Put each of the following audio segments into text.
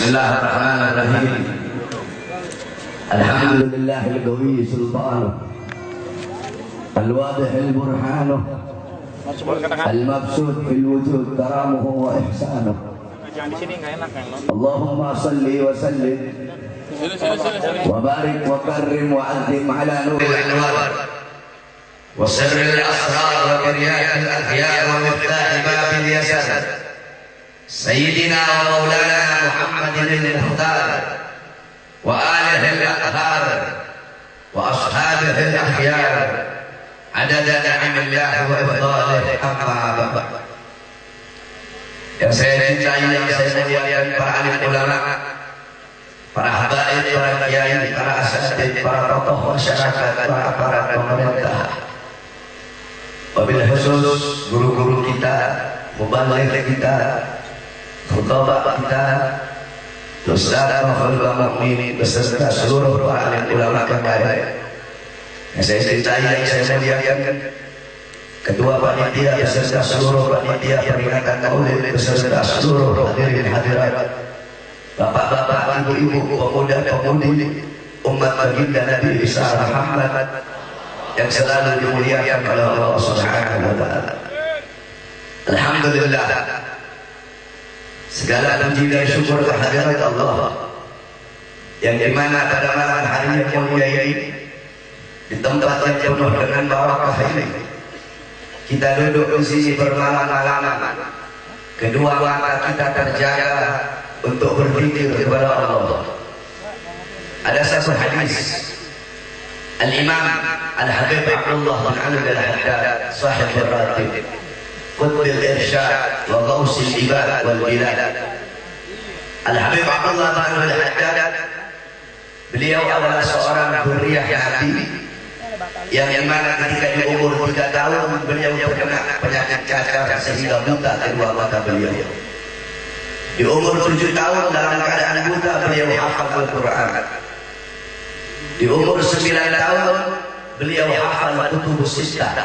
Bismillahirrahmanirrahim. Alhamdulillahil qawi sultanuh, al-wadihil burhanuh, al-mabsut fil wujud karamuhu wa ihsanuh. Allahumma salli wa sallim wa barik wa karrim wa azim ala nuril anwar wa sirril asrar wa kiryatil akhyar wa miftah babil yasar Sayyidina wa maulana Muhammadin al-Mukhtar wa alihi al-athhar wa ashabihi al-akhyar adada ni'amillah wa ifdalih amma ba'd. Yang saya cintai, yang saya muliakan para alim ulama, para habaib, para kiai, para asatidz, para tokoh masyarakat, para aparat pemerintah, wabil khusus guru-guru kita, mubaligh kita, khutbah kita, ustaz Muhammad Mukmin beserta seluruh para alim ulama yang baik. Yang saya cintai, yang saya muliakan, ketua panitia beserta seluruh panitia peringatan Maulid beserta seluruh hadirin hadirat, bapak-bapak, ibu-ibu, pemuda-pemudi umat baginda Nabi Isa Muhammad yang selalu dimuliakan oleh Allah Subhanahu wa taala. Alhamdulillah, segala puji dan syukur kehadirat Allah yang dimana pada malam hari yang mulia ini, di tempat yang penuh dengan barakah ini, kita duduk di sini bermalam-malaman, kedua mata kita terjaga untuk berzikir kepada Allah. Ada satu hadis Al-Imam Al-Habib Abdullah bin Ali Al-Haddad sahib al-Ratib Qutbil Irsyad wa Ghausil Ibad wal Bilad. Al-Habib Abdullah bin Ali Al-Haddad, beliau adalah seorang zuriyah Nabi yang dimana ketika di umur 3 tahun beliau terkena penyakit cacar sehingga buta kedua mata beliau. Di umur 7 tahun dalam keadaan buta beliau hafal Al-Quran. Di umur 9 tahun beliau hafal kutubus sittah,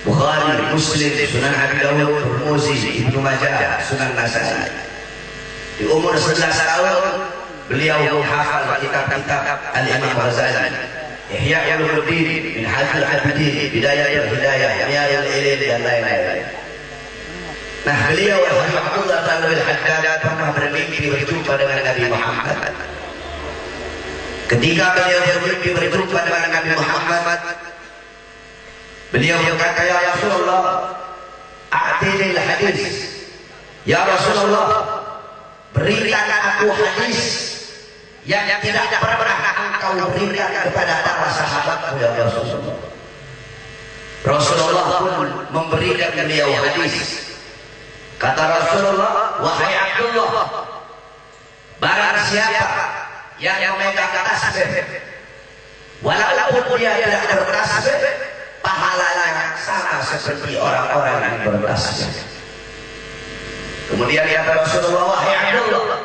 Bukhari, Muslim, Sunan Abi Dawud, Tirmidzi, Ibnu Majah, Sunan Nasai. Di umur 11 tahun beliau hafal kitab-kitab Al-Imam Ghazali, Ihya Ulumuddin, Minhajul Abidin, Bidayatul Hidayah, Riyadul Ilm dan lain-lain. Nah, beliau Abdullah bin Al-Haddad pernah bermimpi berjumpa dengan Nabi Muhammad. Ketika beliau bermimpi berjumpa dengan Nabi Muhammad, beliau berkata, "Ya Rasulullah, a'tini al-hadis." Ya Rasulullah, berikan aku hadis yang tidak pernah engkau berikan kepada para sahabatku ya Rasulullah. Rasulullah pun memberikan beliau hadis. Kata Rasulullah, "Wahai Abdullah, barang siapa yang memegang tasbih, walaupun dia tidak bertasbih, pahalanya sama seperti orang-orang yang bertasbih." Kemudian kata Rasulullah, "Wahai Abdullah,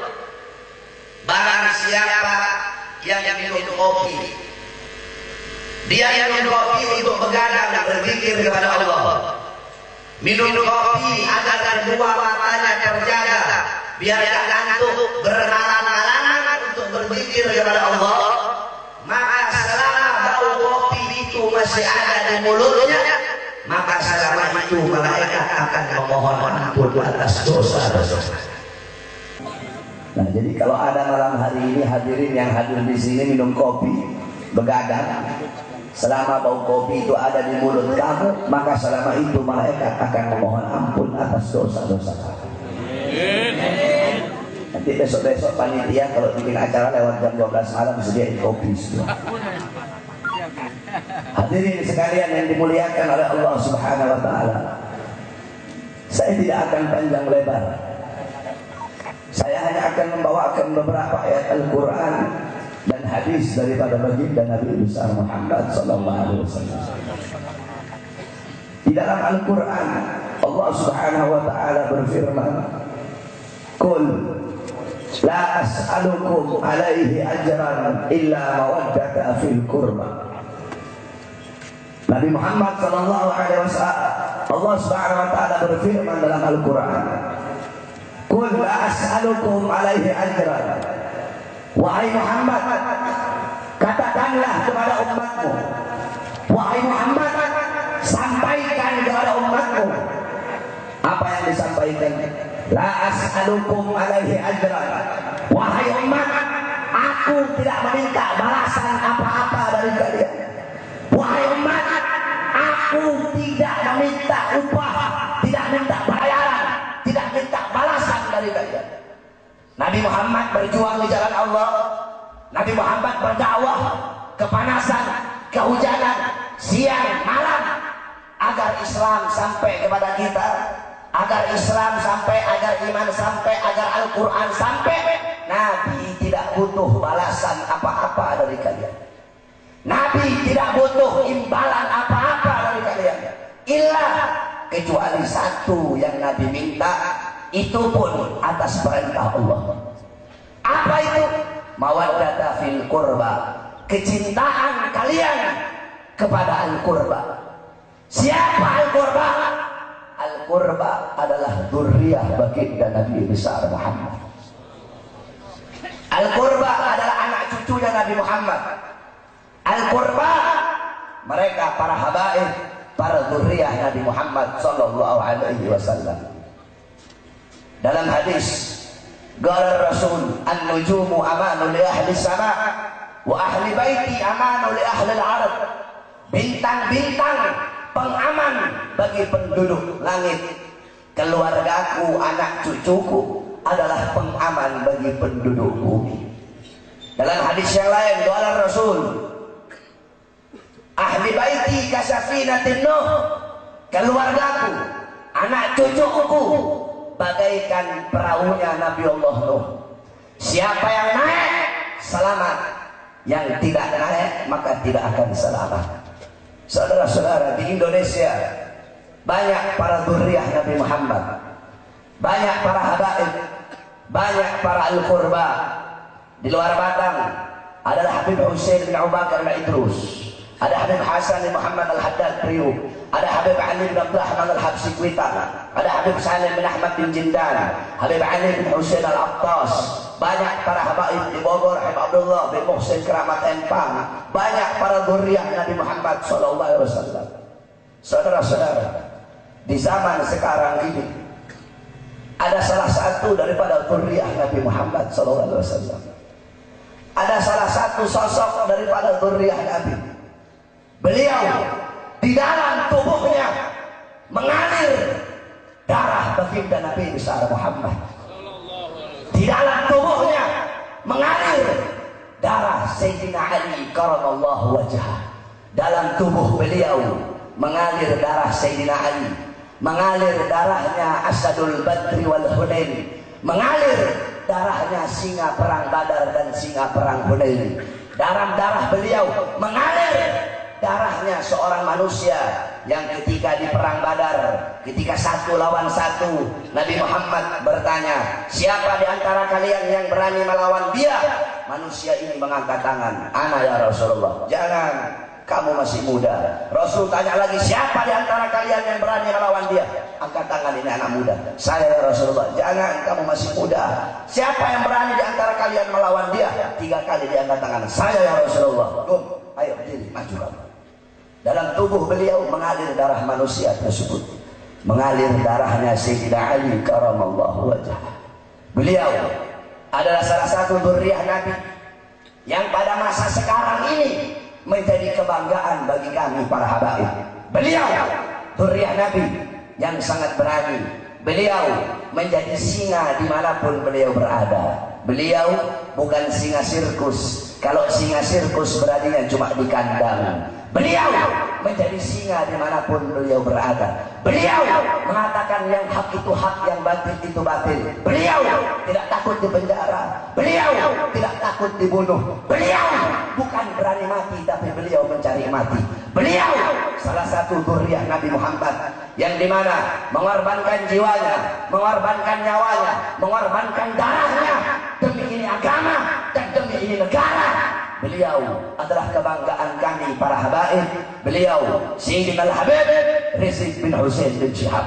barang siapa yang minum kopi, dia yang minum kopi untuk begadang dan berzikir kepada Allah, minum kopi agar kedua matanya terjaga biar tidak ngantuk, bermalam-malaman untuk berzikir kepada Allah, maka selama bau kopi itu masih ada di mulutnya, maka selama itu malaikat akan memohon ampun atas dosa-dosa." Nah, jadi kalau ada malam hari ini hadirin yang hadir di sini minum kopi, begadang, selama bau kopi itu ada di mulut kamu, maka selama itu malaikat akan memohon ampun atas dosa-dosa kamu. Nanti besok-besok panitia kalau bikin acara lewat jam 12 malam sediain kopi semua. Hadirin sekalian yang dimuliakan oleh Allah Subhanahu wa taala, saya tidak akan panjang lebar. Saya hanya akan membawakan beberapa ayat Al-Quran dan hadis daripada baginda Nabi besar Muhammad sallallahu alaihi wasallam. Di dalam Al-Quran Allah Subhanahu wa taala berfirman, "Qul la as'alukum alaihi ajran illa mawaddata fil qurba." Nabi Muhammad sallallahu alaihi wasallam, Allah Subhanahu wa taala berfirman dalam Al-Quran, Qul la as'alukum alaihi ajran. Wahai Muhammad, katakanlah kepada umatmu, wahai Muhammad, sampaikan kepada umatmu apa yang disampaikan. La as'alukum alaihi ajran. Wahai umat, aku tidak meminta balasan apa-apa dari kalian. Wahai umat, aku tidak meminta upah, tidak minta bayaran, tidak minta balasan dari kalian. Nabi Muhammad berjuang di jalan Allah. Nabi Muhammad berdakwah kepanasan, kehujanan, siang, malam, agar Islam sampai kepada kita, agar Islam sampai, agar iman sampai, agar Al-Quran sampai. Nabi tidak butuh balasan apa-apa dari kalian. Nabi tidak butuh imbalan apa-apa dari kalian. Illa kecuali satu yang Nabi minta, itu pun atas perintah Allah. Apa itu? Mawaddata fil qurba, kecintaan kalian kepada al-qurba. Siapa al-qurba? Al-qurba adalah dzurriyyah baginda Nabi besar Muhammad. Al-qurba adalah anak cucunya Nabi Muhammad. Al-qurba mereka para habaib, para dzurriyyah Nabi Muhammad sallallahu alaihi wasallam. Dalam hadis, qala Rasul, an-nujumu amanu li ahli sama wa ahli baiti amanu li ahli al-ard. Bintang-bintang pengaman bagi penduduk langit. Keluargaku, anak cucuku adalah pengaman bagi penduduk bumi. Dalam hadis yang lain, qala Rasul, ahli baiti kasafinatin Nuh. Keluargaku, anak cucuku bagaikan perahunya Nabi Allah Nuh. Siapa yang naik selamat, yang tidak naik maka tidak akan selamat. Saudara-saudara, di Indonesia banyak para dzurriyyah Nabi Muhammad, banyak para habaib, banyak para al-qurba. Di luar Batang adalah Habib Hussein bin Abu Bakar al-Idrus, ada Habib Hasan bin Muhammad al-Haddad Priuk, ada Habib Ali bin Abdurrahman al-Habsi Kuita, ada Habib Salim bin Ahmad bin Jindan, Habib Ali bin Hussein al-Attas. Banyak para habaib di Bogor, Habib Abdullah bin Muhsin Keramat Empang. Banyak para dzurriyyah Nabi Muhammad sallallahu alaihi wasallam. Saudara-saudara, di zaman sekarang ini ada salah satu daripada dzurriyyah Nabi Muhammad sallallahu alaihi wasallam. Ada salah satu sosok daripada dzurriyyah Nabi. Beliau di dalam tubuhnya mengalir darah baginda Nabi besar Muhammad. Di dalam tubuhnya mengalir darah Sayyidina Ali karamallahu wajhah. Dalam tubuh beliau mengalir darah Sayyidina Ali, mengalir darahnya Asadul Badri wal Hunain, mengalir darahnya singa perang Badar dan singa perang Hunain. Dalam darah beliau mengalir darahnya seorang manusia yang ketika di perang Badar, ketika 1 lawan 1, Nabi Muhammad bertanya, siapa di antara kalian yang berani melawan dia? Manusia ini mengangkat tangan, ana ya Rasulullah. Jangan, kamu masih muda. Rasul tanya lagi, siapa di antara kalian yang berani melawan dia? Angkat tangan, ini anak muda. Saya ya Rasulullah. Jangan, kamu masih muda. Siapa yang berani di antara kalian melawan dia? 3 kali diangkat tangan, saya ya Rasulullah. Ayo berdiri, maju kamu. Dalam tubuh beliau mengalir darah manusia tersebut, mengalir darahnya Sayyidina Ali karamallahu wajhah. Beliau adalah salah satu dzurriyyah Nabi yang pada masa sekarang ini menjadi kebanggaan bagi kami para habaib. Beliau dzurriyyah Nabi yang sangat berani. Beliau menjadi singa dimanapun beliau berada. Beliau bukan singa sirkus. Kalau singa sirkus beraninya cuma di kandang. Beliau menjadi singa dimanapun beliau berada. Beliau mengatakan yang hak itu hak, yang batil itu batil. Beliau tidak takut dipenjara. Beliau tidak takut dibunuh. Beliau bukan berani mati, tapi beliau mencari mati. Beliau salah satu dzurriyyah Nabi Muhammad yang dimana mengorbankan jiwanya, mengorbankan nyawanya, mengorbankan darahnya demi ini agama dan demi ini negara. Beliau adalah kebanggaan kami para habaib. Beliau Sayyidina Al-Habib Rizik bin Hussein bin Syihab.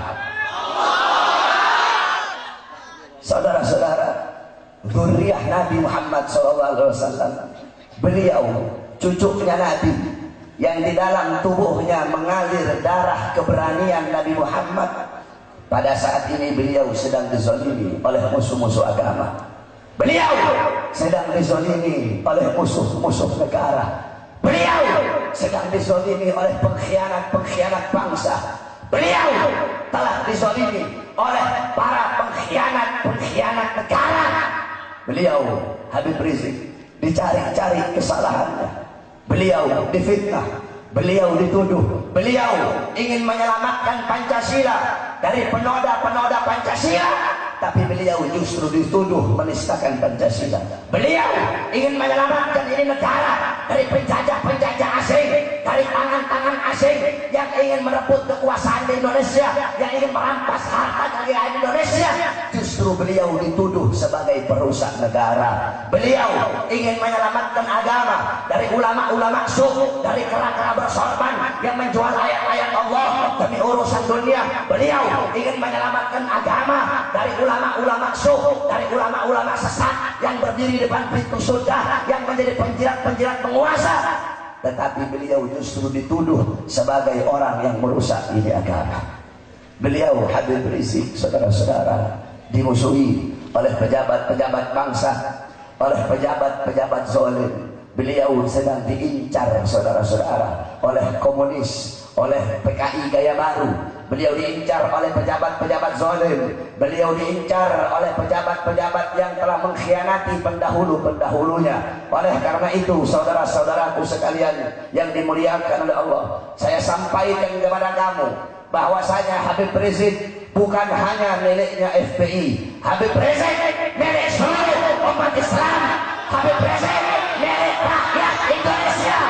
zuriyah Nabi Muhammad SAW. Beliau cucunya Nabi yang di dalam tubuhnya mengalir darah keberanian Nabi Muhammad. Pada saat ini beliau sedang dizalimi oleh musuh-musuh agama. Beliau sedang dizalimi oleh musuh-musuh negara. Beliau sedang dizalimi oleh pengkhianat-pengkhianat bangsa. Beliau telah dizalimi oleh para pengkhianat-pengkhianat negara. Beliau Habib Rizik dicari-cari kesalahannya. Beliau difitnah, beliau dituduh, beliau ingin menyelamatkan Pancasila dari penoda-penoda Pancasila, tapi beliau justru dituduh menistakan Pancasila. Beliau ingin menyelamatkan ini negara dari penjajah-penjajah asing, dari tangan-tangan asing yang ingin merebut kekuasaan di Indonesia, yang ingin merampas harta kekayaan Indonesia. Justru beliau dituduh sebagai perusak negara. Beliau ingin menyelamatkan agama dari ulama-ulama suku, dari kera-kera bersorban yang menjual ayat-ayat Allah demi urusan dunia. Beliau ingin menyelamatkan agama dari ulama-ulama suku, dari ulama-ulama sesat yang berdiri di depan pintu surga, yang menjadi penjilat-penjilat penguasa. Tetapi beliau justru dituduh sebagai orang yang merusak ini agama. Beliau Habib Rizik, saudara-saudara, dimusuhi oleh pejabat-pejabat bangsa, oleh pejabat-pejabat zalim. Beliau sedang diincar, saudara-saudara, oleh komunis, oleh PKI Gaya Baru. Beliau diincar oleh pejabat-pejabat zalim. Beliau diincar oleh pejabat-pejabat yang telah mengkhianati pendahulu-pendahulunya. Oleh karena itu, saudara-saudaraku sekalian yang dimuliakan oleh Allah, saya sampaikan kepada kamu bahwasanya Habib Rizik bukan hanya miliknya FPI. Habib Rizik milik seluruh umat Islam. Habib Rizik milik rakyat Indonesia.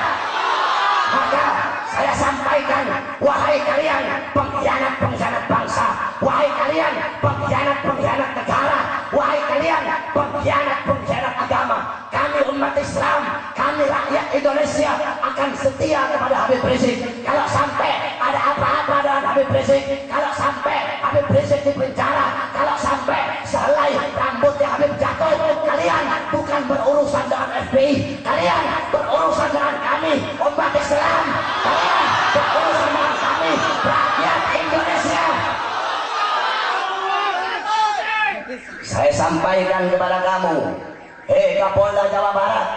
Maka saya sampaikan, wahai kalian pengkhianat-pengkhianat bangsa, wahai kalian pengkhianat-pengkhianat negara, wahai kalian pengkhianat-pengkhianat agama, kami umat Islam, kami rakyat Indonesia akan setia kepada Habib Rizik. Kalau sampai ada apa-apa dengan Habib Rizik, kalau sampai Habib Rizik di penjara, kalau sampai sehelai rambutnya Habib jatuh, kalian bukan berurusan dengan FPI, kalian berurusan dengan kami umat Islam, kalian berurusan dengan kami rakyat Indonesia. Saya sampaikan kepada kamu, hei Kapolda Jawa Barat,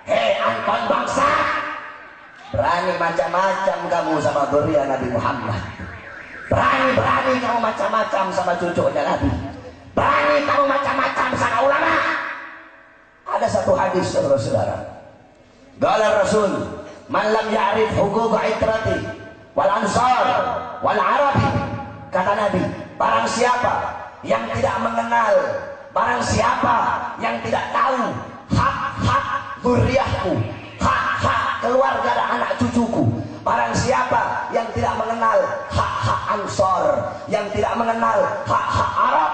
hei Anton Bangsa, berani macam-macam kamu sama zuriya Nabi Muhammad, berani-berani kamu macam-macam sama cucunya Nabi, berani kamu macam-macam sama ulama. Ada satu hadis, saudara-saudara, qala Rasul, man lam ya'rif huquq itrati wal ansar wal arabi, kata Nabi, barang siapa yang tidak mengenal, barang siapa yang tidak tahu hak-hak zuriyahku, hak-hak keluarga dan anak cucuku, barang siapa yang tidak mengenal hak-hak Ansor, yang tidak mengenal hak-hak Arab,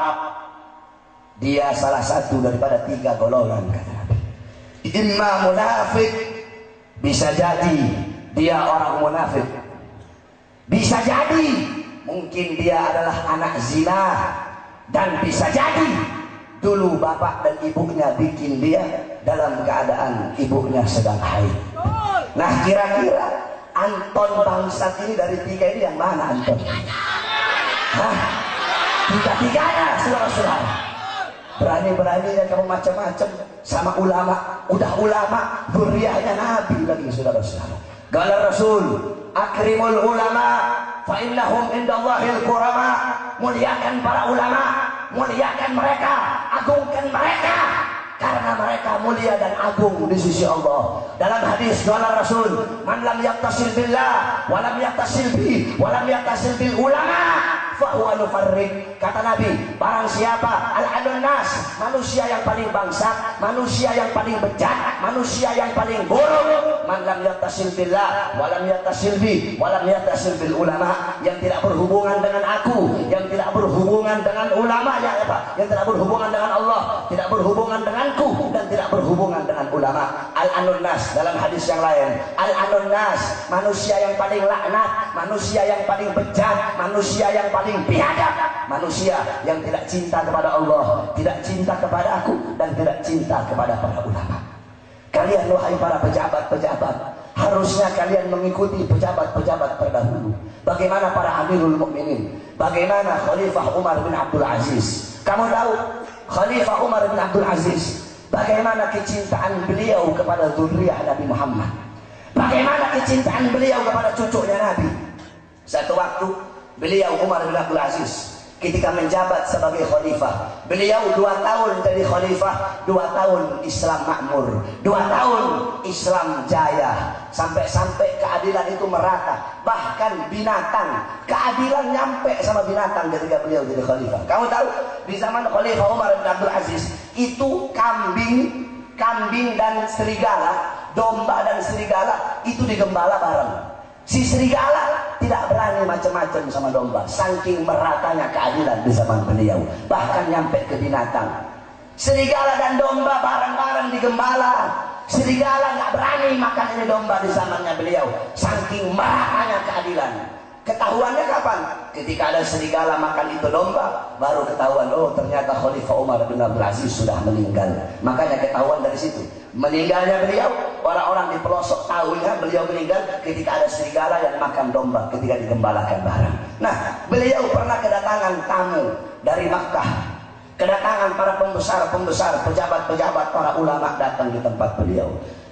dia salah satu daripada 3 golongan, kata Nabi. Imma munafik, bisa jadi dia orang munafik, bisa jadi mungkin dia adalah anak zina, dan bisa jadi dulu bapak dan ibunya bikin dia dalam keadaan ibunya sedang haid. Nah, kira-kira Anton Bangsat ini dari 3 ini yang mana, Anton? Hah? 3-3-nya, saudara-saudara. Berani-beraninya kamu macam-macam sama ulama. Udah ulama, zuriyahnya Nabi lagi, saudara-saudara. Qala Rasul, akrimul ulama fa innahum indallahil qurama. Muliakan para ulama, muliakan mereka, agungkan mereka, karena mereka mulia dan agung di sisi Allah. Dalam hadis qala Rasul, man lam yattasil billah wa lam yattasil bi wa lam yattasil bil ulama fa huwa nufarriq. Kata Nabi, barang siapa al-adun nas, manusia yang paling bangsat, manusia yang paling bejat, manusia yang paling buruk, man lam yattasil billah wa lam yattasil bi wa lam yattasil bil ulama, yang tidak berhubungan dengan aku, yang tidak berhubungan dengan ulama, yang tidak berhubungan dengan Allah, tidak berhubungan denganku, dan tidak berhubungan dengan ulama. Al al-anun nas, dalam hadis yang lain al-anun nas, manusia yang paling laknat, manusia yang paling bejat, manusia yang paling biadab, manusia yang tidak cinta kepada Allah, tidak cinta kepada aku, dan tidak cinta kepada para ulama. Kalian wahai para pejabat-pejabat, harusnya kalian mengikuti pejabat-pejabat terdahulu. Bagaimana para Amirul Mukminin, bagaimana Khalifah Umar bin Abdul Aziz. Kamu tahu Khalifah Umar bin Abdul Aziz, bagaimana kecintaan beliau kepada zuriyah Nabi Muhammad, bagaimana kecintaan beliau kepada cucunya Nabi. Satu waktu beliau Umar bin Abdul Aziz ketika menjabat sebagai khalifah, beliau 2 tahun jadi khalifah, 2 tahun Islam makmur, 2 tahun Islam jaya, sampai-sampai keadilan itu merata, bahkan binatang, keadilan nyampe sama binatang ketika beliau jadi khalifah. Kamu tahu di zaman Khalifah Umar bin Abdul Aziz itu kambing dan serigala, domba dan serigala itu digembala bareng. Si serigala tidak berani macam-macam sama domba, saking meratanya keadilan di zaman beliau, bahkan nyampe ke binatang. Serigala dan domba bareng-bareng digembala. Serigala nggak berani makan ini domba di zamannya beliau, saking meratanya keadilan. Ketahuannya kapan? Ketika ada serigala makan itu domba, baru ketahuan, oh ternyata Khalifah Umar bin Abdul Aziz sudah meninggal. Makanya ketahuan dari situ. Meninggalnya beliau, orang-orang di pelosok tahu ya beliau meninggal ketika ada serigala yang makan domba ketika digembalakan bareng. Nah, beliau pernah kedatangan tamu dari Makkah. Kedatangan para pembesar, pejabat-pejabat, para ulama datang di tempat beliau.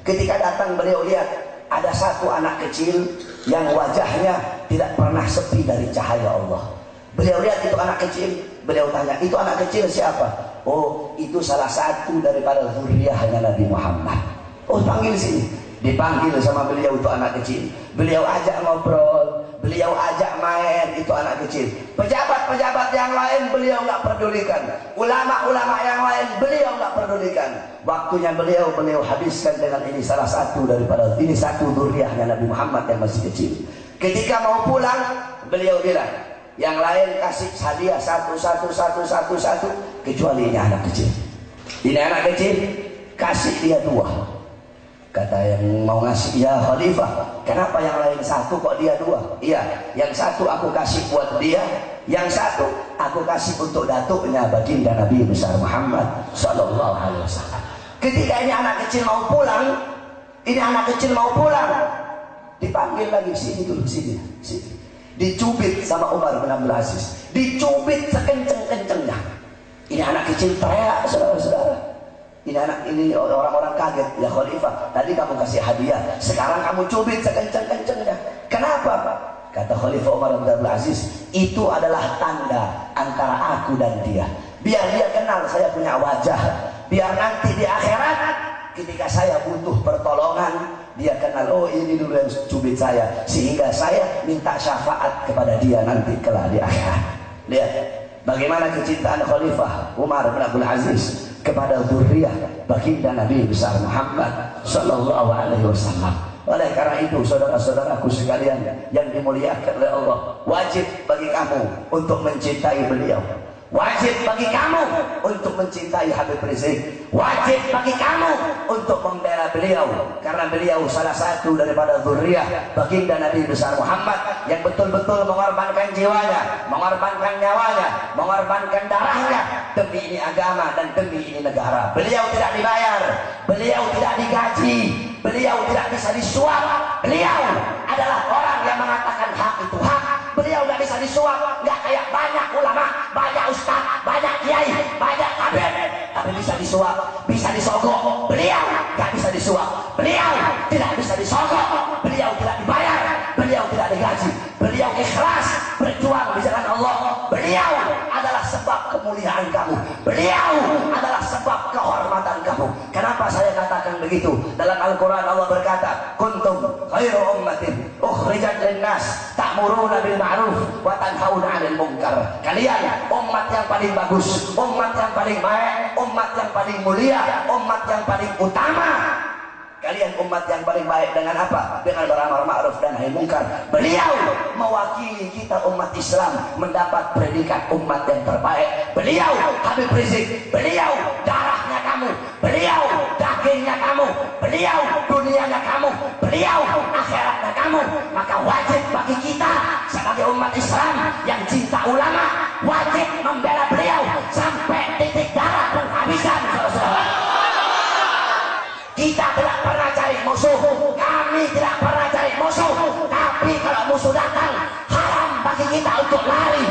Ketika datang beliau lihat ada satu anak kecil yang wajahnya tidak pernah sepi dari cahaya Allah. Beliau lihat itu anak kecil, beliau tanya, itu anak kecil siapa? Oh, itu salah satu daripada zuriyahnya Nabi Muhammad. Oh, panggil sini. Dipanggil sama beliau itu anak kecil. Beliau ajak ngobrol, beliau ajak main itu anak kecil. Pejabat-pejabat yang lain beliau nggak pedulikan. Ulama-ulama yang lain beliau nggak pedulikan. Waktunya beliau habiskan dengan ini salah satu daripada ini satu zuriyahnya Nabi Muhammad yang masih kecil. Ketika mau pulang, beliau bilang, yang lain kasih hadiah satu, kecuali ini anak kecil. Ini anak kecil, kasih dia 2. Kata yang mau ngasih, ya Khalifah, kenapa yang lain 1 kok dia 2? Iya, yang 1 aku kasih buat dia, yang 1 aku kasih untuk datuknya baginda Nabi besar Muhammad sallallahu alaihi wasallam. Ketika ini anak kecil mau pulang, dipanggil lagi, sini dulu, sini. Dicubit sama Umar bin Abdul Aziz, dicubit sekenceng-kencengnya. Ini anak kecil teriak, saudara-saudara. Ini orang-orang kaget. Ya Khalifah, tadi kamu kasih hadiah, sekarang kamu cubit sekenceng-kencengnya. Kenapa Pak? Kata Khalifah Umar bin Abdul Aziz, itu adalah tanda antara aku dan dia. Biar dia kenal saya punya wajah. Biar nanti di akhirat ketika saya butuh pertolongan, dia kenal, oh ini dulu yang cubit saya, sehingga saya minta syafaat kepada dia nanti kelak di akhirat. Lihat bagaimana kecintaan Khalifah Umar bin Abdul Aziz kepada zuriyah baginda Nabi besar Muhammad sallallahu alaihi wasallam. Oleh karena itu, saudara-saudaraku sekalian yang dimuliakan oleh Allah, wajib bagi kamu untuk mencintai beliau. Wajib bagi kamu untuk mencintai Habib Rizik. Wajib bagi kamu untuk membela beliau, karena beliau salah satu daripada zuriyah baginda Nabi besar Muhammad yang betul-betul mengorbankan jiwanya, mengorbankan nyawanya, mengorbankan darahnya demi ini agama dan demi ini negara. Beliau tidak dibayar, beliau tidak digaji, beliau tidak bisa disuap. Beliau adalah orang yang mengatakan hak itu hak. Beliau nggak bisa disuap, nggak kayak banyak ulama, banyak ustaz, banyak kiai, banyak habib, tapi bisa disuap, bisa disogok. Beliau nggak bisa disuap, beliau tidak bisa disogok, beliau tidak dibayar, beliau tidak digaji, beliau ikhlas berjuang di jalan Allah. Beliau adalah sebab kemuliaan kamu, beliau adalah sebab kehormatan kamu. Kenapa saya katakan begitu? Dalam Al-Quran Allah berkata, kuntum khairu ummatin ukhrijat linnas ta'muruna bil ma'ruf wa tanhauna 'anil munkar. Kalian umat yang paling bagus, umat yang paling baik, umat yang paling mulia, umat yang paling utama. Kalian umat yang paling baik dengan apa? Dengan beramar ma'ruf dan nahi munkar. Beliau mewakili kita umat Islam mendapat predikat umat yang terbaik. Beliau Habib Rizik, beliau darahnya kamu, beliau dagingnya kamu, beliau beliau dunianya kamu, beliau akhiratnya kamu. Maka wajib bagi kita sebagai umat Islam yang cinta ulama, wajib membela beliau sampai titik darah penghabisan. Kita tidak pernah cari musuh, kami tidak pernah cari musuh, tapi kalau musuh datang haram bagi kita untuk lari.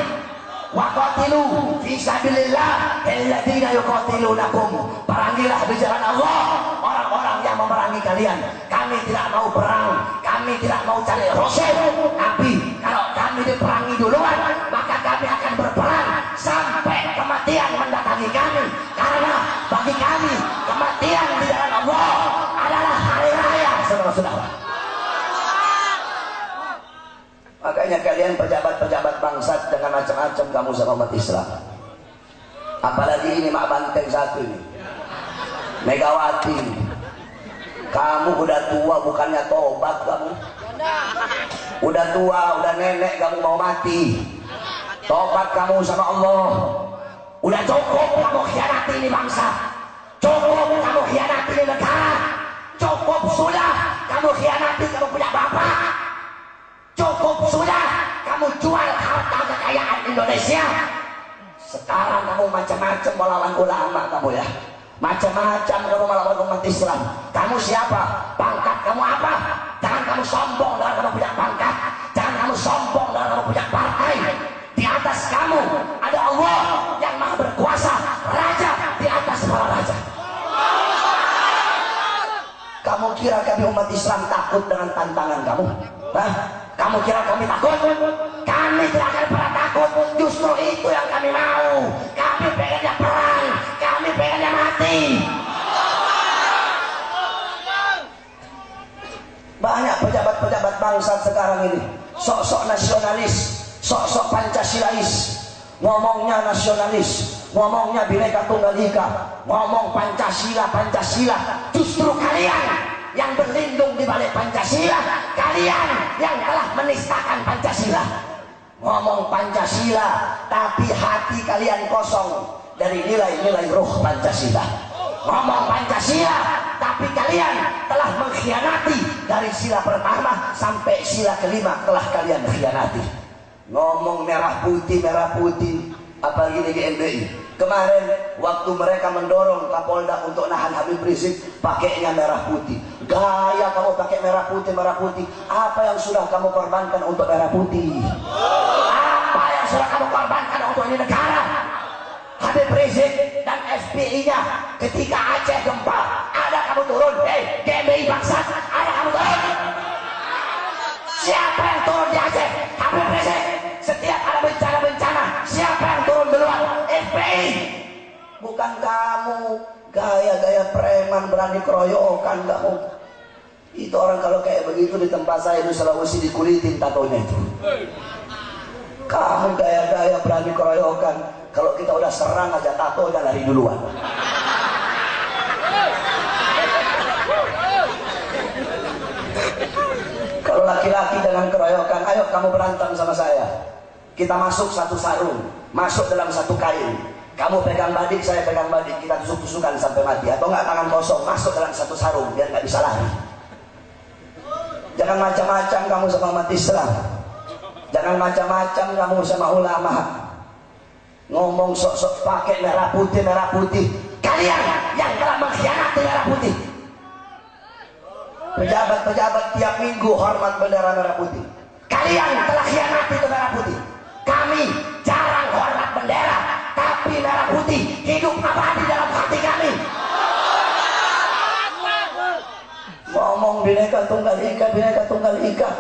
Wa qatilu fi sabilillah alladziina yuqatilunakum. Perangilah di jalan Allah orang-orang yang memerangi kalian. Kami tidak mau perang, kami tidak mau cari Rasul, tapi kalau kami diperangi duluan, maka kami akan berperang sampai kematian mendatangi kami. Karena bagi kami kematian di jalan Allah adalah hari raya, saudara-saudara. Makanya kalian pejabat-pejabat bangsa dengan macam-macam kamu sama umat Islam. Apalagi ini Mak Banteng satu ini, Megawati. Kamu udah tua bukannya tobat kamu. Udah tua, udah nenek kamu mau mati. Tobat kamu sama Allah. Udah cukup kamu khianati ini bangsa. Cukup kamu khianati ini negara. Cukup sudah kamu khianati kamu punya bapak. Cukup sudah kamu jual harta kekayaan Indonesia. Sekarang kamu macam-macam melawan ulama kamu ya. Macam-macam kamu melawan umat Islam. Kamu siapa? Pangkat kamu apa? Jangan kamu sombong dengan kamu punya pangkat. Jangan kamu sombong dengan kamu punya partai. Di atas kamu ada Allah yang maha berkuasa, raja di atas para raja. Kamu kira kami umat Islam takut dengan tantangan kamu? Hah? Kamu kira kami takut? Kami tidak akan pernah takut. Justru itu yang kami mau. Kami pengennya perang, kami pengennya mati. Banyak pejabat-pejabat bangsa sekarang ini sok-sok nasionalis, sok-sok Pancasilais, ngomongnya nasionalis, ngomongnya Bhinneka Tunggal Ika, ngomong Pancasila. Justru kalian yang berlindung di balik Pancasila, kalian yang telah menistakan Pancasila. Ngomong Pancasila tapi hati kalian kosong dari nilai-nilai ruh Pancasila. Ngomong Pancasila tapi kalian telah mengkhianati dari sila pertama sampai sila kelima telah kalian khianati. Ngomong merah putih, apalagi di GMBI. Kemarin waktu mereka mendorong Kapolda untuk nahan Habib Rizik, pakainya merah putih. Gaya kamu pakai merah putih. Apa yang sudah kamu korbankan untuk merah putih? Apa yang sudah kamu korbankan untuk ini negara? Habib Rizik dan FPI-nya ketika Aceh gempa, ada kamu turun? GMBI bangsa, ada kamu turun? Siapa yang turun di Aceh? Habib Rizik. Setiap ada bencana-bencana, siapa yang turun duluan? FPI. Bukan kamu. Gaya-gaya preman berani keroyokan kamu. Itu orang kalau kayak begitu di tempat saya di Sulawesi dikulitin tatonya itu. Kamu gaya-gaya berani keroyokan. Kalau kita udah serang aja tatonya lari duluan. Kalau laki-laki dengan keroyokan, ayo kamu berantem sama saya. Kita masuk satu sarung, masuk dalam satu kain. Kamu pegang badik, saya pegang badik. Kita tusuk-tusukan sampai mati. Atau enggak tangan kosong, masuk dalam satu sarung biar nggak bisa lari. Jangan macam-macam kamu sama umat Islam. Jangan macam-macam kamu sama ulama. Ngomong sok-sok pakai merah putih. Kalian yang telah mengkhianati merah putih. Pejabat-pejabat tiap minggu hormat bendera merah putih. Kalian telah khianati ke merah putih. Kami jarang hormat bendera, tapi merah putih hidup abadi dalam hati kami. Ngomong Bhinneka Tunggal Ika,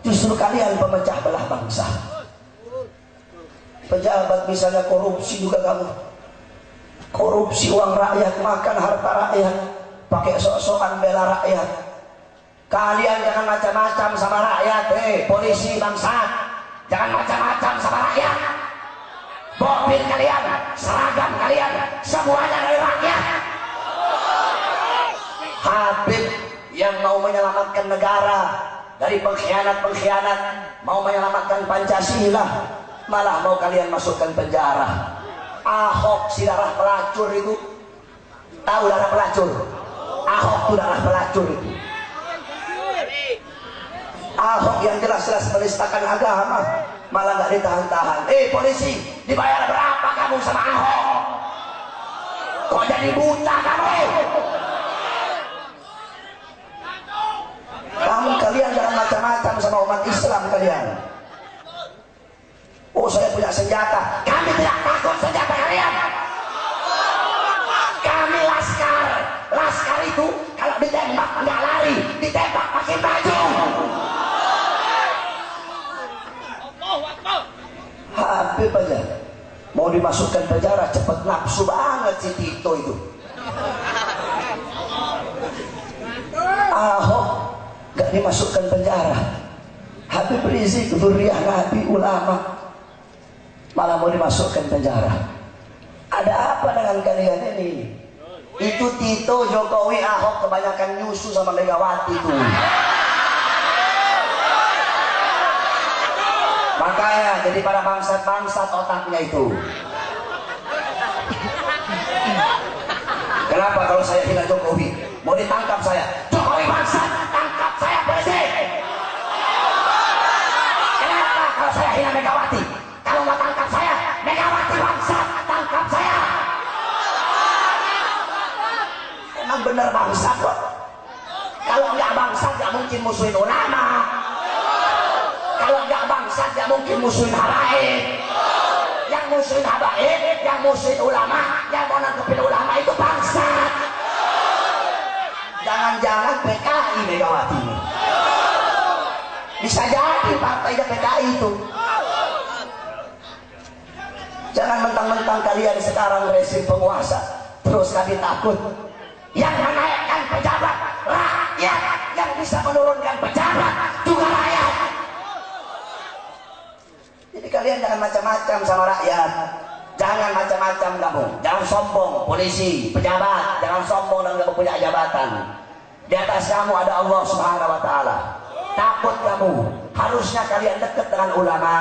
justru kalian pemecah belah bangsa. Pejabat misalnya korupsi juga kamu. Korupsi uang rakyat, makan harta rakyat, pakai sok-sokan bela rakyat. Kalian jangan macam-macam sama rakyat, polisi bangsa. Jangan macam-macam sama rakyat. Mobil kalian, seragam kalian, semuanya dari rakyat. Habib yang mau menyelamatkan negara dari pengkhianat, mau menyelamatkan Pancasila, malah mau kalian masukkan penjara. Ahok si darah pelacur itu, tahu darah pelacur? Ahok itu adalah pelacur itu. Ahok yang jelas-jelas menistakan agama malah nggak ditahan-tahan. Polisi, dibayar berapa kamu sama Ahok? Kok jadi buta kamu? Kalian jangan macam-macam sama umat Islam kalian. Oh, saya punya senjata. Kami tidak takut senjata kalian. Kami laskar. Laskar itu kalau ditembak nggak lari, ditembak pakai baju. Habib aja mau dimasukkan penjara, cepet nafsu banget si Tito itu. Ahok gak dimasukkan penjara, Habib Rizik zuriyah Nabi ulama malah mau dimasukkan penjara. Ada apa dengan kalian ini? Itu Tito, Jokowi, Ahok kebanyakan nyusu sama Megawati itu. Makanya jadi para bangsat-bangsat otaknya itu. Kenapa kalau saya hina Jokowi mau ditangkap saya? Jokowi bangsat, tangkap saya polisi. Kenapa kalau saya hina Megawati? Kalau mau tangkap saya, Megawati bangsat, tangkap saya. Emang bener bangsat kok. Kalau nggak bangsat nggak mungkin musuhin ulama. Kalau nggak bangsat nggak mungkin musuhin habaib. Yang musuhin habaib, yang musuhin ulama, yang mau nangkepin ulama itu bangsat. Jangan-jangan PKI Megawati. Bisa jadi partainya PKI itu. Jangan mentang-mentang kalian sekarang rezim penguasa terus kami takut. Yang menaikkan pejabat rakyat, yang bisa menurunkan pejabat juga rakyat. Jadi kalian jangan macam-macam sama rakyat. Jangan macam-macam kamu. Jangan sombong, polisi, pejabat. Jangan sombong dan kamu punya jabatan. Di atas kamu ada Allah Subhanahu wa Ta'ala. Takut kamu. Harusnya kalian dekat dengan ulama,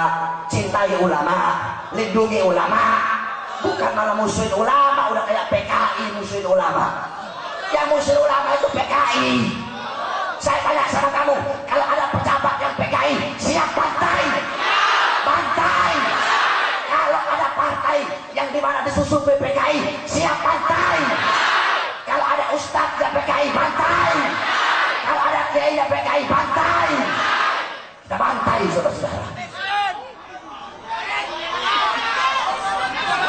cintai ulama, lindungi ulama. Bukan malah musuhin ulama. Udah kayak PKI musuhin ulama. Yang musuhin ulama itu PKI. Saya tanya sama kamu, kalau ada pejabat yang PKI, siap bantai? Bantai. Kalau ada partai yang dimana disusun PKI, siap bantai. Kalau ada ustadz yang PKI, bantai. Kalau ada kiai yang PKI, bantai. Kita bantai, saudara-saudara.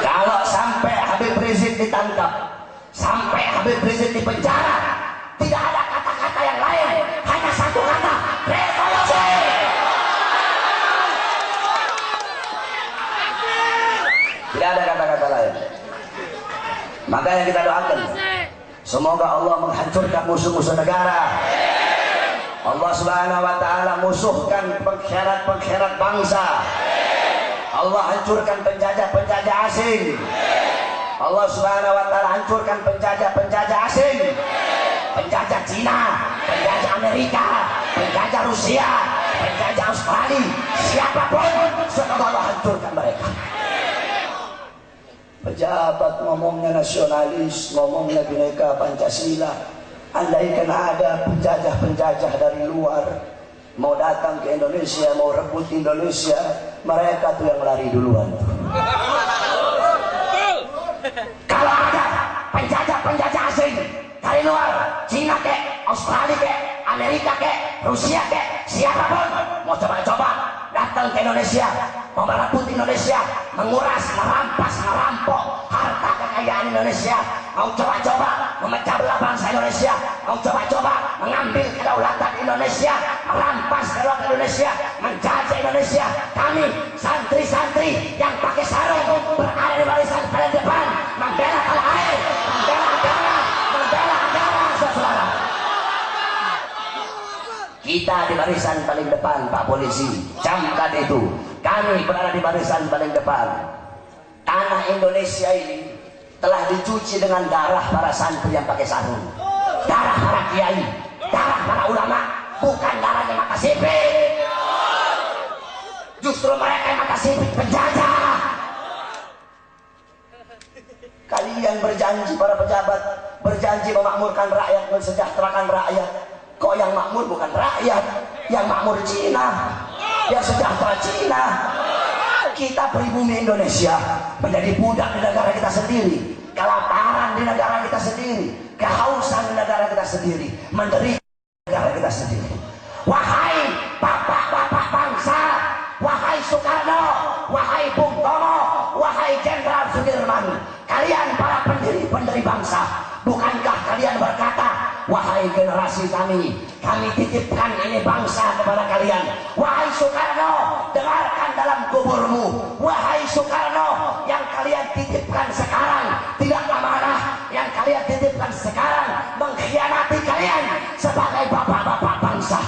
Kalau sampai Habib Rizik ditangkap, sampai Habib Rizik di penjara, tidak ada kata-kata yang lain, hanya satu kata, revolusi. Tidak ada kata-kata lain. Makanya kita doakan, semoga Allah menghancurkan musuh-musuh negara. Allah Subhanahu wa Ta'ala musuhkan pengkhianat-pengkhianat bangsa. Allah hancurkan penjajah-penjajah asing. Allah Subhanahu wa Ta'ala hancurkan penjajah-penjajah asing. Penjajah Cina, penjajah Amerika, penjajah Rusia, penjajah Australia, siapapun, semoga Allah hancurkan mereka. Pejabat ngomongnya nasionalis, ngomongnya Bhinneka Pancasila. Andaikan ada penjajah-penjajah dari luar mau datang ke Indonesia, mau rebut Indonesia, mereka tuh yang lari duluan. Kalau ada penjajah-penjajah asing dari luar, Cina kek, Australia kek, Amerika kek, Rusia kek, siapapun mau coba-coba datang ke Indonesia, mau merebut Indonesia, menguras, merampas, merampok harta kekayaan Indonesia, mau coba-coba memecah belah bangsa Indonesia, mau coba-coba mengambil kedaulatan Indonesia, merampas kedaulatan Indonesia, menjajah Indonesia. Kami santri-santri yang pakai sarung berada di barisan paling depan, membela tanah air, membela agama, saudara. Kita di barisan paling depan, Pak Polisi, camkan itu. Kami berada di barisan paling depan. Tanah Indonesia ini telah dicuci dengan darah para santri yang pakai sarung, darah para kiai, darah para ulama, bukan darahnya mata sipit. Justru mereka yang mata sipit penjajah. Kalian berjanji para pejabat berjanji memakmurkan rakyat, mensejahterakan rakyat. Kok yang makmur bukan rakyat, yang makmur Cina, yang sejahtera Cina. Kita pribumi Indonesia menjadi budak di negara kita sendiri, kelaparan di negara kita sendiri, kehausan di negara kita sendiri, menderita di negara kita sendiri. Wahai bapak-bapak bangsa, wahai Soekarno, wahai Bung Tomo, wahai Jenderal Sudirman, kalian para pendiri bangsa, bukankah kalian berkata, wahai generasi kami titipkan ini bangsa kepada kalian. Wahai Soekarno, dengarkan dalam kuburmu. Wahai Soekarno, yang kalian titipkan sekarang tidak amanah, yang kalian titipkan sekarang mengkhianati kalian sebagai bapak-bapak bangsa.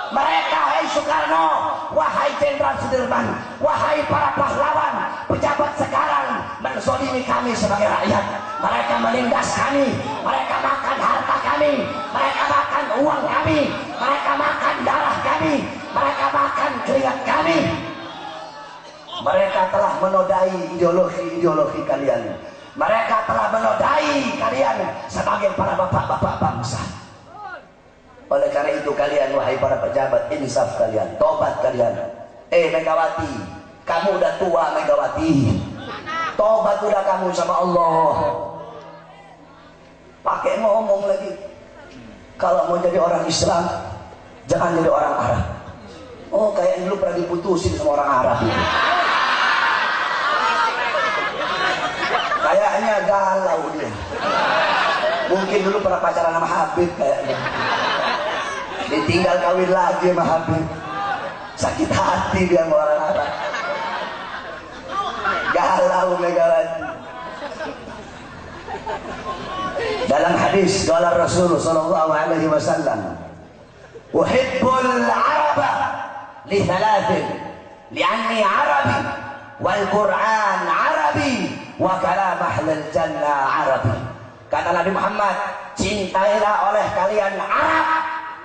Mereka, wahai Soekarno, wahai Jenderal Sudirman, wahai para pahlawan, pejabat sekarang menzolimi kami sebagai rakyat. Mereka menindas kami, mereka makan harta kami, mereka makan uang kami, mereka makan darah kami, mereka makan keringat kami. Mereka telah menodai ideologi kalian. Mereka telah menodai kalian sebagai para bapak-bapak bangsa. Oleh karena itu kalian, wahai para pejabat, insaf kalian, tobat kalian. Megawati, kamu udah tua Megawati, tobat udah kamu sama Allah. Pakai ngomong lagi, kalau mau jadi orang Islam jangan jadi orang Arab. Oh, kayak dulu pernah diputusin sama orang Arab itu. Kayaknya galau dia. Mungkin dulu pernah pacaran sama Habib kayaknya. Ditinggal kawin lagi sama Habib. Sakit hati dia sama orang Arab. Galau Megawati. Dalam hadis qala Rasul sallallahu alaihi wasallam, "Uhibbul Araba li thalathin, li'anni Arabi wal Qur'an Arabi wa kalam ahlul jannah Arabi." Kata Nabi Muhammad, cintailah oleh kalian Arab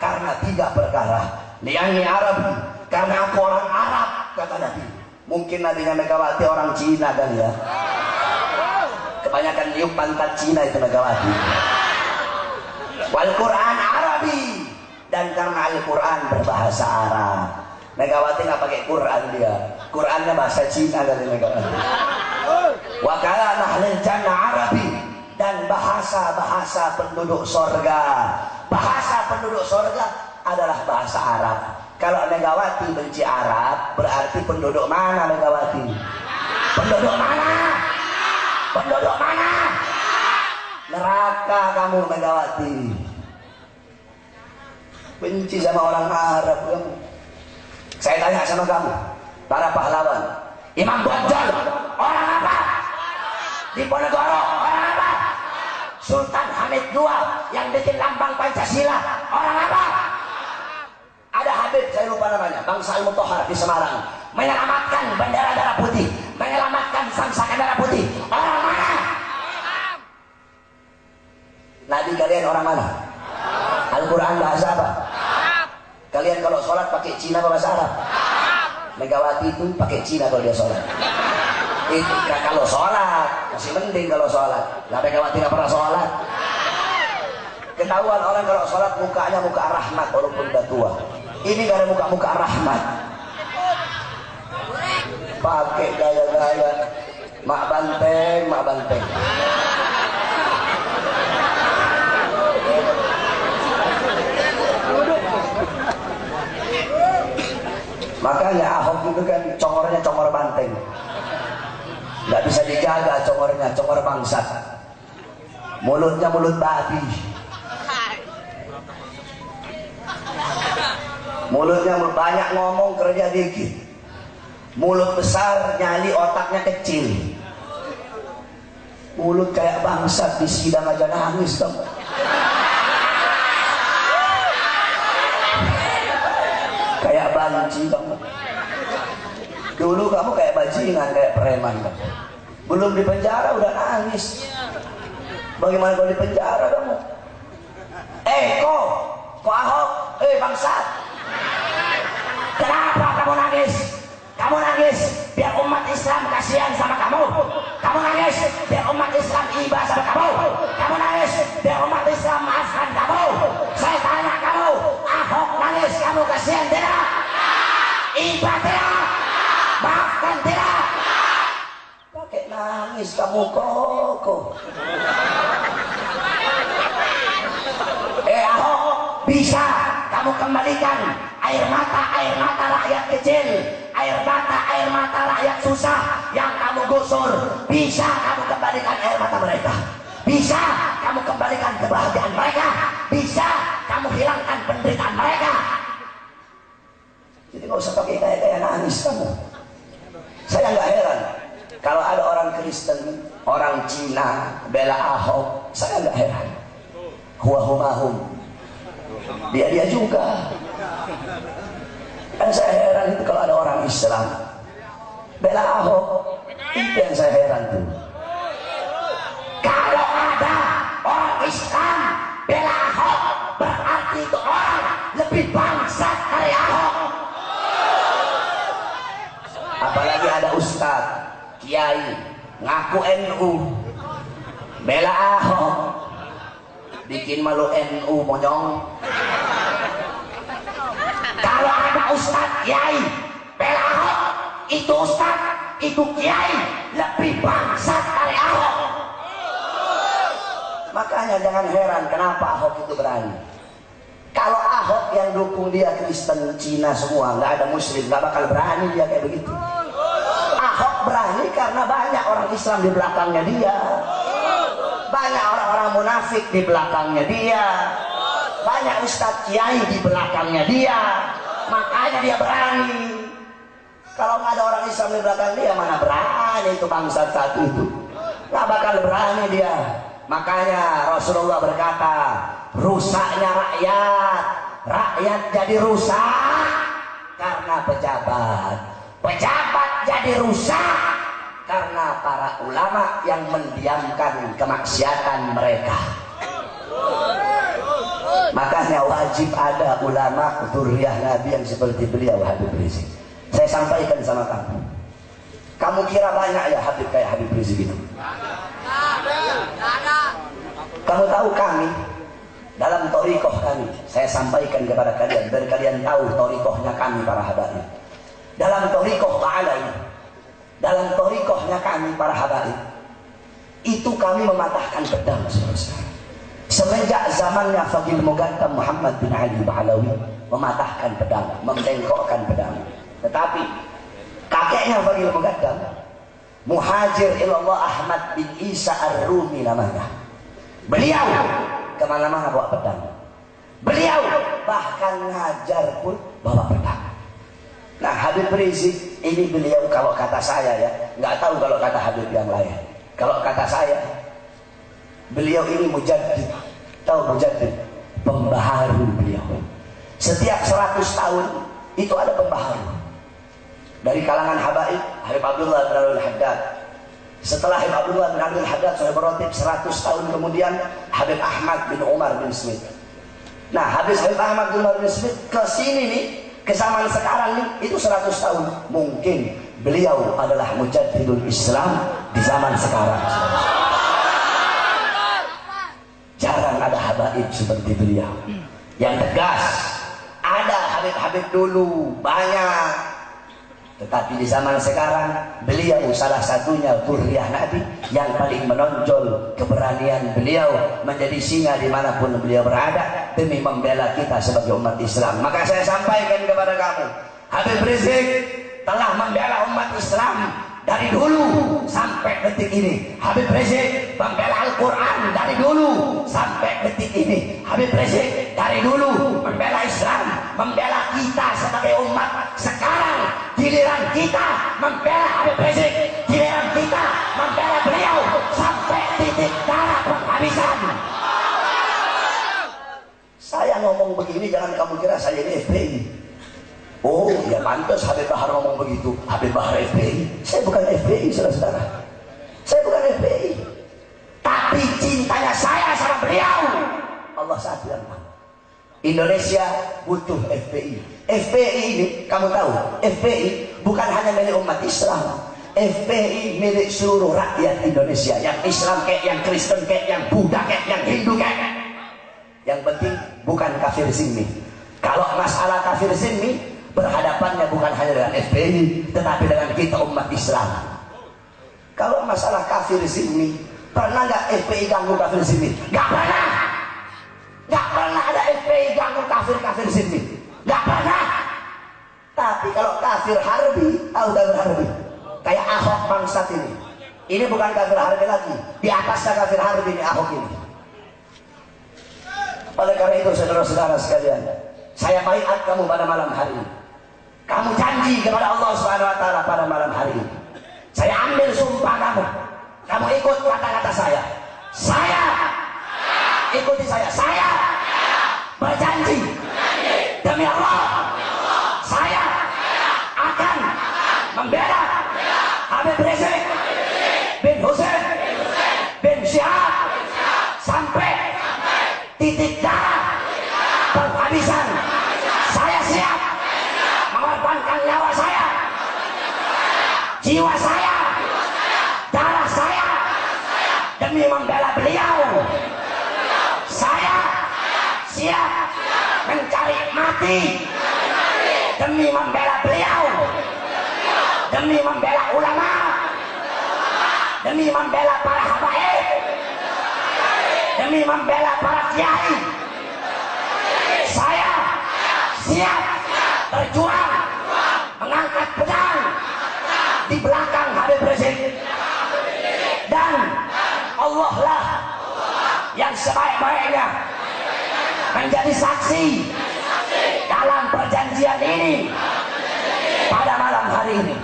karena 3 perkara. Li'anni Arabi, karena aku orang Arab, kata Nabi. Mungkin Nabinya Megawati orang Cina kali ya. Kebanyakan niup pantat Cina itu Megawati. Wal Quran Arabi, dan karena Al-Quran berbahasa Arab. Megawati nggak pakai Quran dia, Qurannya bahasa Cina dari Megawati. Wa kalam ahlul jannah Arabi, dan bahasa penduduk sorga. Bahasa penduduk sorga adalah bahasa Arab. Kalau Megawati benci Arab, berarti penduduk mana Megawati? Penduduk mana? Penduduk mana? Neraka kamu Megawati. Benci sama orang Arab kamu. Saya tanya sama kamu, para pahlawan, Imam Bonjol orang apa? Diponegoro orang apa? Sultan Hamid II yang bikin lambang Pancasila orang apa? Ada Habib, saya lupa namanya, Bangsa Al-Mutahhar di Semarang, menyelamatkan bendera darah putih, menyelamatkan sang-sang darah putih. Orang mana? Nabi kalian orang mana? Al-Quran bahasa apa? Kalian kalau sholat pakai Cina bahasa Arab? Megawati itu pakai Cina kalau dia sholat. Itu kalau sholat masih mending kalau sholat. Nah, Megawati nggak pernah sholat. Ketahuan orang kalau sholat mukanya muka rahmat walaupun udah tua. Ini gak ada muka-muka rahmat. Pakai gaya-gaya mak banteng. Makanya Ahok itu kan congornya congor banteng, nggak bisa dijaga congornya, congor bangsat. Mulutnya mulut babi, mulutnya banyak ngomong kerja dikit. Mulut besar nyali otaknya kecil. Mulut kayak bangsat di sidang aja nangis dong. Kayak banci kamu. Dulu kamu kayak bajingan, kayak preman kan. Belum di penjara udah nangis. Bagaimana kalau di penjara kamu? Kok Ahok, bangsat. Kenapa kamu nangis? Kamu nangis biar umat Islam kasihan sama kamu. Kamu nangis biar umat Islam iba sama kamu. Kamu nangis kamu koko. Ahok, bisa kamu kembalikan air mata rakyat kecil, air mata rakyat susah yang kamu gusur. Bisa kamu kembalikan air mata mereka. Bisa kamu kembalikan kebahagiaan mereka. Bisa kamu hilangkan penderitaan mereka. Jadi nggak usah pakai kayak nangis kamu. Saya nggak heran kalau ada orang Kristen, orang Cina bela Ahok. Saya nggak heran. Huahumahum, dia juga. Kan saya heran itu kalau ada orang Islam bela Ahok. Itu yang saya heran tuh. Kalau ada orang Islam bela Ahok, berarti itu orang lebih bangsat dari Ahok. Apalagi ada ustaz, kiai, ngaku NU, bela Ahok, bikin malu NU monyong. Kalau ada ustaz, kiai, bela Ahok, itu ustaz, itu kiai, lebih bangsat dari Ahok. Makanya jangan heran kenapa Ahok itu berani. Kalau Ahok yang dukung dia Kristen, Cina semua, nggak ada Muslim, nggak bakal berani dia kayak begitu. Ahok berani karena banyak orang Islam di belakangnya dia, banyak orang-orang munafik di belakangnya dia, banyak ustadz kiai di belakangnya dia, makanya dia berani. Kalau nggak ada orang Islam di belakang dia, mana berani itu bangsa satu itu, nggak bakal berani dia. Makanya Rasulullah berkata, rusaknya rakyat jadi rusak karena pejabat, pejabat jadi rusak karena para ulama yang mendiamkan kemaksiatan mereka. Makanya wajib ada ulama dzurriyyah Nabi yang seperti beliau Habib Rizik. Saya sampaikan sama kamu, kamu kira banyak ya Habib kayak Habib Rizik itu? Kamu tahu kami dalam thariqah kami, saya sampaikan kepada kalian biar kalian tahu thariqahnya kami para habaib. Dalam thariqah ta'ala ini, dalam thariqahnya kami para habaib, itu kami mematahkan pedang saudara. Semenjak zamannya Fadil Muqaddam Muhammad bin Ali Ba'alawi mematahkan pedang, membengkokkan pedang. Tetapi kakeknya Fadil Muqaddam, Muhajir ilallah Ahmad bin Isa Ar-Rumi namanya, beliau kemana-mana bawa pedang. Beliau bahkan ngajar pun bawa pedang. Nah Habib Rizik ini beliau kalau kata saya ya, nggak tahu kalau kata Habib yang lain. Kalau kata saya, beliau ini mujaddid. Tahu mujaddid? Pembaharu beliau. Setiap 100 tahun itu ada pembaharu. Dari kalangan habaib, Habib Abdullah bin Abdul Haddad. Setelah Habib Abdullah bin Abdul Haddad sudah berotib 100 tahun kemudian, Habib Ahmad bin Umar bin Smith. Nah Habib Ahmad bin Umar bin Smith ke sini nih, ke zaman sekarang nih, itu 100 tahun. Mungkin beliau adalah mujaddidul Islam di zaman sekarang. Jarang ada habaib seperti beliau yang tegas. Ada habib-habib dulu banyak, tetapi di zaman sekarang beliau salah satunya dzurriyyah Nabi yang paling menonjol. Keberanian beliau menjadi singa dimanapun beliau berada demi membela kita sebagai umat Islam. Maka saya sampaikan kepada kamu, Habib Rizik telah membela umat Islam dari dulu sampai detik ini. Habib Rizik membela Al-Quran dari dulu sampai detik ini. Habib Rizik dari dulu membela Islam, membela kita sebagai umat. Sekarang giliran kita membela Habib Rizik, giliran kita membela beliau sampai titik darah penghabisan. Saya ngomong begini jangan kamu kira saya ini FPI. Oh ya pantas Habib Bahar ngomong begitu, Habib Bahar FPI. Saya bukan FPI saudara-saudara, saya bukan FPI, tapi cintanya saya sama beliau Allah satu yang tahu. Indonesia butuh FPI. FPI ini kamu tahu, FPI bukan hanya milik umat Islam, FPI milik seluruh rakyat Indonesia, yang Islam kayak, yang Kristen kayak, yang Buddha kayak, yang Hindu kayak. Yang penting bukan kafir zimmi. Kalau masalah kafir zimmi, berhadapannya bukan hanya dengan FPI, tetapi dengan kita umat Islam. Kalau masalah kafir sini, pernah nggak FPI ganggu kafir sini? Nggak pernah. Nggak pernah ada FPI ganggu kafir sini. Nggak pernah. Tapi kalau kafir harbi, kafir harbi, kayak Ahok bangsat ini bukan kafir harbi lagi. Di atasnya kafir harbi ini Ahok ini. Oleh karena itu saudara-saudara sekalian, saya baiat kamu pada malam hari ini. Kamu janji kepada Allah Subhanahu wa taala pada malam hari ini. Saya ambil sumpah kamu. Kamu ikut kata-kata saya. Saya ikuti saya. Saya berjanji demi Allah, saya akan membela Habib Rizik bin Hussein bin Syihab sampai titik darah penghabisan. Saya siap mengorbankan nyawa saya, jiwa saya, darah saya demi membela beliau. Saya siap mencari mati demi membela beliau, demi membela ulama, demi membela para habaib, demi membela para kiai. Saya siap berjuang mengangkat pedang di belakang Habib Rizik, dan Allah lah yang sebaik-baiknya menjadi saksi dalam perjanjian ini pada malam hari ini.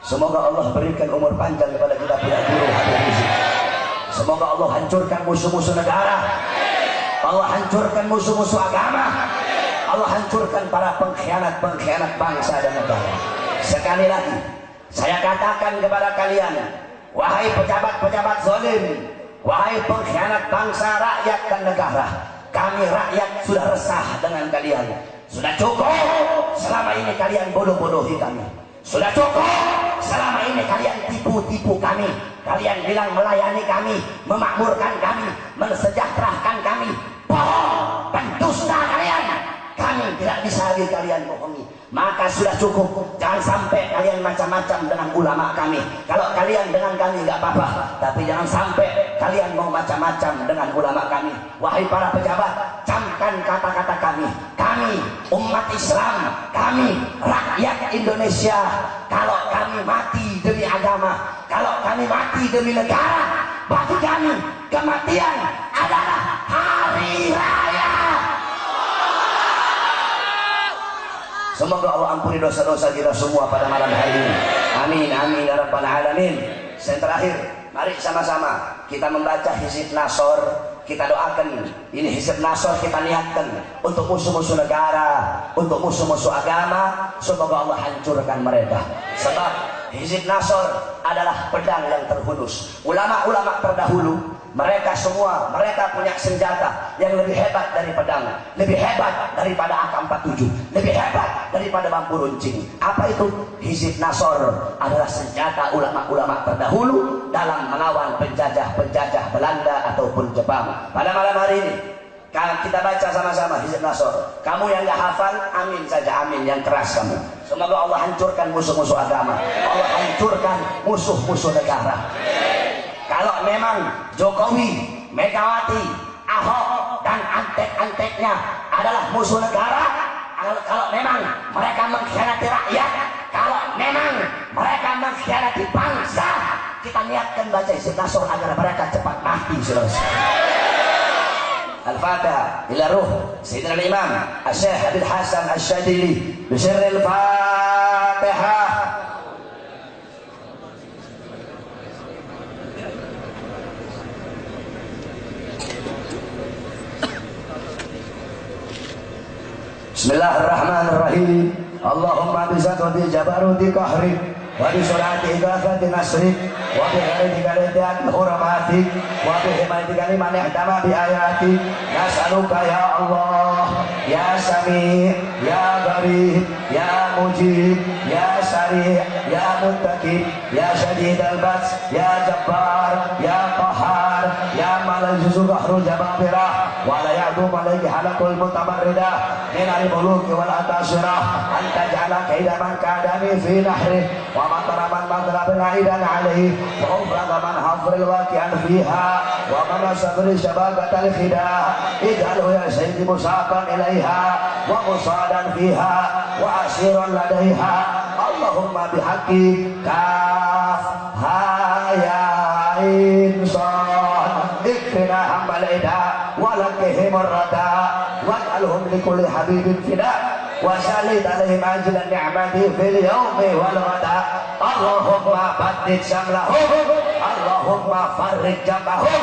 Semoga Allah berikan umur panjang kepada kita pihak guru Habib Rizik. Semoga Allah hancurkan musuh-musuh negara, Allah hancurkan musuh-musuh agama, Allah hancurkan para pengkhianat-pengkhianat bangsa dan negara. Sekali lagi saya katakan kepada kalian, wahai pejabat-pejabat zalim, wahai pengkhianat bangsa, rakyat dan negara, kami rakyat sudah resah dengan kalian. Sudah cukup selama ini kalian bodoh-bodohi kami. Sudah cukup selama ini kalian tipu-tipu kami. Kalian bilang melayani kami, memakmurkan kami, mensejahterakan kami. Bohong, pendusta kalian. Kami tidak bisa lagi kalian bohongi. Maka sudah cukup. Jangan sampai kalian macam-macam dengan ulama kami. Kalau kalian dengan kami nggak apa-apa, tapi jangan sampai kalian mau macam-macam dengan ulama kami. Wahai para pejabat, camkan kata-kata kami. Kami umat Islam, kami rakyat Indonesia. Kalau kami mati demi agama, kalau kami mati demi negara, bagi kami kematian adalah hari raya. Semoga Allah ampuni dosa-dosa kita semua pada malam hari ini. Amin, amin ya rabbal alamin. Yang terakhir, mari sama-sama kita membaca Hizib Nasr. Kita doakan ini Hizib Nasr, kita niatkan untuk musuh-musuh negara, untuk musuh-musuh agama. Semoga Allah hancurkan mereka. Sebab Hizib Nasr adalah pedang yang terhunus. Ulama-ulama terdahulu, mereka semua, mereka punya senjata yang lebih hebat dari pedang, lebih hebat daripada AK-47, lebih hebat daripada bambu runcing. Apa itu? Hizib Nasr adalah senjata ulama-ulama terdahulu dalam melawan penjajah-penjajah Belanda ataupun Jepang. Pada malam hari ini kita baca sama-sama Hizib Nasr. Kamu yang gak hafal, amin saja, amin yang keras kamu. Semoga Allah hancurkan musuh-musuh agama, Allah hancurkan musuh-musuh negara. Kalau memang Jokowi, Megawati, Ahok dan antek-anteknya adalah musuh negara, kalau memang mereka mengkhianati rakyat, kalau memang mereka mengkhianati bangsa, kita niatkan baca Hizib Nasr agar mereka cepat mati. Al-Fatihah ila ruh Sayyidina Imam Syekh Habib Hasan Asyadili bisirril Fatihah. Bismillahirrahmanirrahim. Allahumma bizatwati jabaruti kahri wa bisurati igafati nasri wa bihari kalitiat hurmati wa bihimati kaliman ihtama bi ayati. Nas'aluka ya Allah, ya Sami, ya Garib, ya Mujib, ya Sami. سريع يا منتقم يا شديد البأس يا جبار يا قهار يا من لا يجوز قهر جبابرة ولا يعدوم عليه حلق المتمردة من الملوك والأنتصرة أن تجعل كيد من كادني في نحره ومطر من مطر بعيدا عليه وأفرغ من حفر الواقع فيها ومن صبر شبابة الخداع اجعله يا سيدي مساقا إليها ومصادا فيها وأسيرا لديها اللهم بحق كاف ها يا عين صاد اكفنا هم العدا ولكهم الردى واجعلهم لكل حبيب فداء وسلط عليهم أجل النعمة في اليوم والغداء اللهم بدد شملهم اللهم فرج جمعهم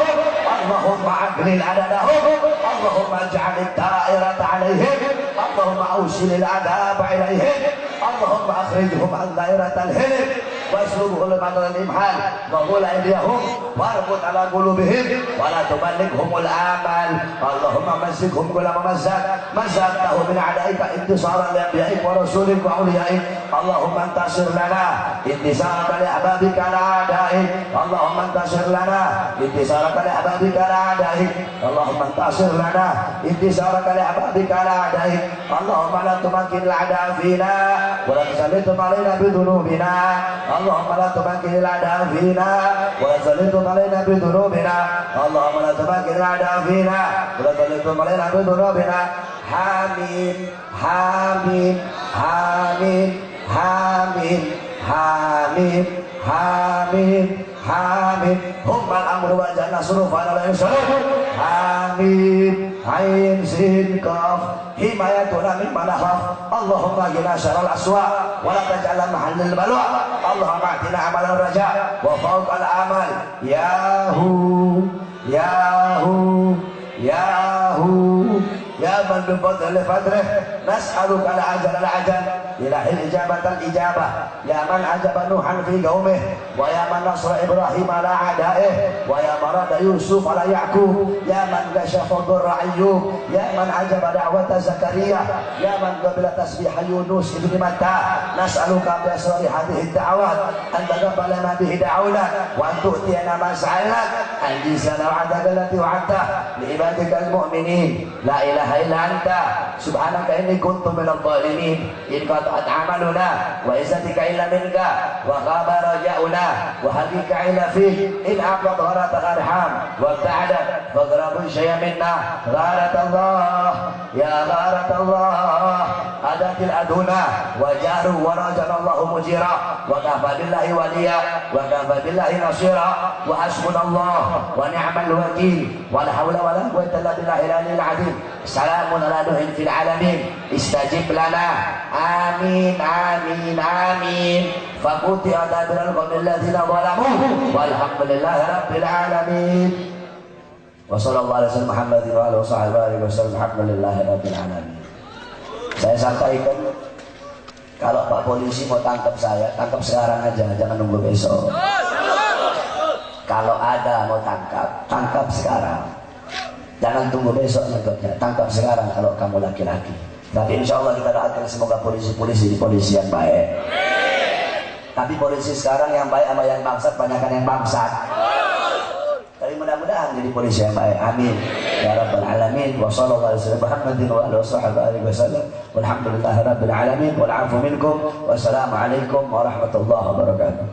اللهم أقلل عددهم اللهم اجعل الدائرة عليهم اللهم أوصل العذاب إليهم اللهم أخرجهم عن دائرة الهلك واسلبهم لمن الإمحال وغل أيديهم واربط على قلوبهم ولا تبلغهم الآمال اللهم مسكهم كل ممزق مزقته من أعدائك انتصارا لأنبيائك ورسولك وأوليائك اللهم انتصر لنا انتصارك لأحبابك على أعدائك اللهم انتصر لنا انتصارك لأحبابك على أعدائك اللهم انتصر لنا انتصارك لأحبابك على أعدائك اللهم لا تمكن الأعداء فينا ولا تسلطهم علينا بذنوبنا اللهم لا تمكن الأعداء فينا ولا تسلطهم علينا بذنوبنا اللهم لا تمكن الأعداء فينا ولا تسلطهم علينا بذنوبنا حامين حامين حامين حامين حامين حامين حامين هم الأمر وجعلنا صروفنا لا يسرون حامين عين سين كاف حمايتنا مما نخاف اللهم اجعلنا شر الأسواء ولا تجعلنا محل البلوى اللهم اعطنا عمل الرجاء وفوق العمل ياهو ياهو ياهو يا من بفضل فضله نسألك العجل العجل إلهي الإجابة الإجابة يا من عجب نوحا في قومه ويا من نصر إبراهيم على أعدائه ويا من رد يوسف على يعقوب يا من كشف ضر أيوب يا من عجب دعوة زكريا يا من قبل تسبيح يونس ابن متى نسألك بأسرار هذه الدعوات أن تقبل ما به دعونا وأن تؤتينا ما سألناك أن جزانا وعدك التي وعدته لعبادك المؤمنين لا إله إلا أنت سبحانك إني كنت من الظالمين إن قطعت عملنا وعزتك إلا منك وخاب رجاؤنا وهديك إلا فيك إن عقد غرة الأرحام وابتعدت فاضرب شيء منا غارة الله يا غارة الله أدت الأدنى وجاروا ورجل الله مجيرا وكفى بالله وليا وكفى بالله نصيرا وحسبنا الله ونعم الوكيل ولا حول ولا قوة إلا بالله العلي العظيم سلام على نوح في العالمين استجب لنا آمين آمين آمين فقطع دابر القوم الذين ظلموا والحمد لله رب العالمين وصلى الله على سيدنا محمد وعلى آله وسلم الحمد لله رب العالمين. Saya sampaikan kalau Pak Polisi mau tangkap saya, tangkap sekarang aja, jangan nunggu besok. Kalau ada mau tangkap, tangkap sekarang. Jangan tunggu besok nangkapnya, tangkap sekarang kalau kamu laki-laki. Tapi insya Allah kita doakan semoga polisi-polisi di polisi yang baik. Tapi polisi sekarang yang baik sama yang bangsat, banyakkan yang bangsat. Tapi mudah-mudahan jadi polisi yang baik. Amin. Ya Rabbal Alamin. Wa sallallahu alaihi wasallam Muhammadin wa alihi wasallam. Walhamdulillahi Rabbil Alamin. Wal 'afu minkum. Wassalamualaikum warahmatullahi wabarakatuh.